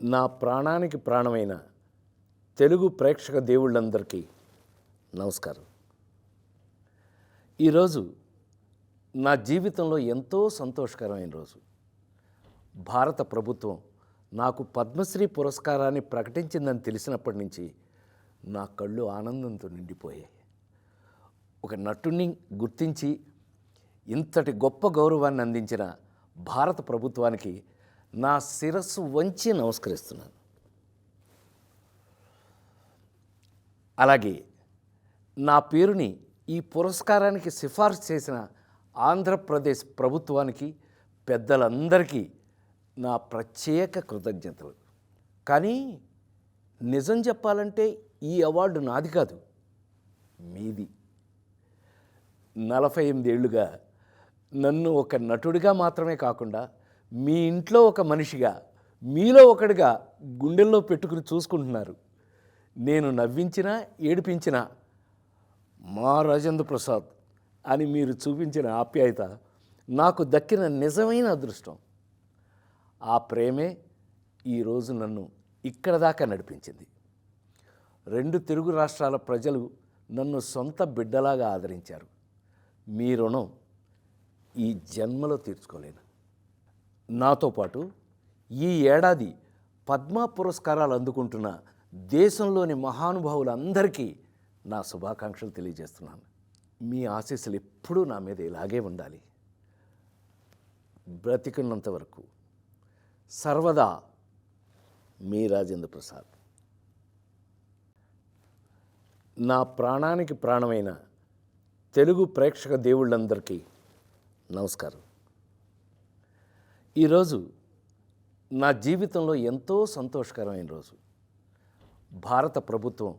నా ప్రాణానికి ప్రాణమైన తెలుగు ప్రేక్షక దేవుళ్ళందరికీ నమస్కారం. ఈరోజు నా జీవితంలో ఎంతో సంతోషకరమైన రోజు. భారత ప్రభుత్వం నాకు పద్మశ్రీ పురస్కారాన్ని ప్రకటించిందని తెలిసినప్పటి నుంచి నా కళ్ళు ఆనందంతో నిండిపోయాయి. ఒక నటుడిని గుర్తించి ఇంతటి గొప్ప గౌరవాన్ని అందించిన భారత ప్రభుత్వానికి నా శిరస్సు వంచి నమస్కరిస్తున్నాను. అలాగే నా పేరుని ఈ పురస్కారానికి సిఫార్సు చేసిన ఆంధ్రప్రదేశ్ ప్రభుత్వానికి, పెద్దలందరికీ నా ప్రత్యేక కృతజ్ఞతలు. కానీ నిజం చెప్పాలంటే ఈ అవార్డు నాది కాదు, మీది. 48 ఏళ్లుగా నన్ను ఒక నటుడిగా మాత్రమే కాకుండా మీ ఇంట్లో ఒక మనిషిగా, మీలో ఒకడిగా గుండెల్లో పెట్టుకుని చూసుకుంటున్నారు. నేను నవ్వించినా ఏడిపించినా మా రాజేంద్ర ప్రసాద్ అని మీరు చూపించిన ఆప్యాయత నాకు దక్కిన నిజమైన అదృష్టం. ఆ ప్రేమే ఈరోజు నన్ను ఇక్కడ దాకా నడిపించింది. 2 తెలుగు రాష్ట్రాల ప్రజలు నన్ను సొంత బిడ్డలాగా ఆదరించారు. మీ రుణం ఈ జన్మలో తీర్చుకోలేను. నాతో పాటు ఈ ఏడాది పద్మ పురస్కారాలు అందుకుంటున్న దేశంలోని మహానుభావులందరికీ నా శుభాకాంక్షలు తెలియజేస్తున్నాను. మీ ఆశీస్సులు ఎప్పుడూ నా మీద ఇలాగే ఉండాలి. బ్రతికున్నంత వరకు సర్వదా మీ రాజేంద్ర ప్రసాద్. నా ప్రాణానికి ప్రాణమైన తెలుగు ప్రేక్షక దేవుళ్ళందరికీ నమస్కారం. ఈరోజు నా జీవితంలో ఎంతో సంతోషకరమైన రోజు. భారత ప్రభుత్వం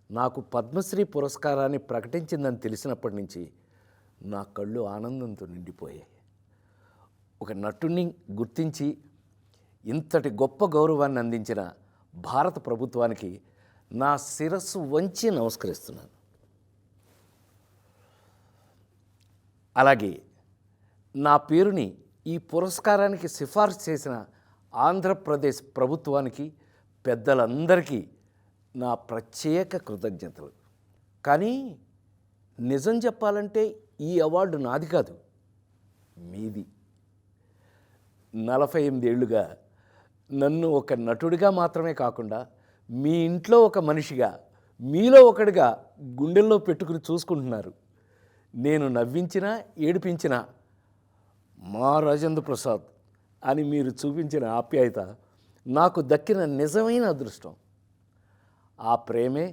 నాకు పద్మశ్రీ పురస్కారాన్ని ప్రకటించిందని తెలిసినప్పటి నుంచి నా కళ్ళు ఆనందంతో నిండిపోయాయి. ఒక నటుడిని గుర్తించి ఇంతటి గొప్ప గౌరవాన్ని అందించిన భారత ప్రభుత్వానికి నా శిరస్సు వంచి నమస్కరిస్తున్నాను. అలాగే నా పేరుని ఈ పురస్కారానికి సిఫార్సు చేసిన ఆంధ్రప్రదేశ్ ప్రభుత్వానికి, పెద్దలందరికీ నా ప్రత్యేక కృతజ్ఞతలు. కానీ నిజం చెప్పాలంటే ఈ అవార్డు నాది కాదు, మీది. 48 ఏళ్లుగా నన్ను ఒక నటుడిగా మాత్రమే కాకుండా మీ ఇంట్లో ఒక మనిషిగా, మీలో ఒకడిగా గుండెల్లో పెట్టుకుని చూసుకుంటున్నారు. నేను నవ్వించినా ఏడిపించినా మా రాజేంద్ర ప్రసాద్ అని మీరు చూపించిన ఆప్యాయత నాకు దక్కిన నిజమైన అదృష్టం. ఆ ప్రేమే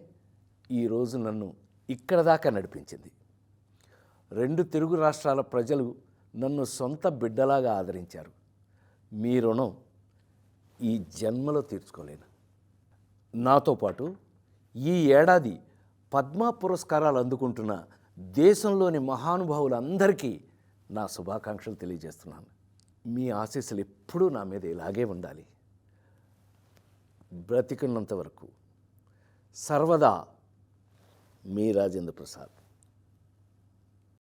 ఈరోజు నన్ను ఇక్కడ దాకా నడిపించింది. 2 తెలుగు రాష్ట్రాల ప్రజలు నన్ను సొంత బిడ్డలాగా ఆదరించారు. మీ రుణం ఈ జన్మలో తీర్చుకోలేను. నాతో పాటు ఈ ఏడాది పద్మ పురస్కారాలు అందుకుంటున్న దేశంలోని మహానుభావులందరికీ నా శుభాకాంక్షలు తెలియజేస్తున్నాను. మీ ఆశీస్సులు ఎప్పుడూ నా మీద ఇలాగే ఉండాలి. బ్రతికున్నంత వరకు సర్వదా మీ రాజేంద్ర ప్రసాద్.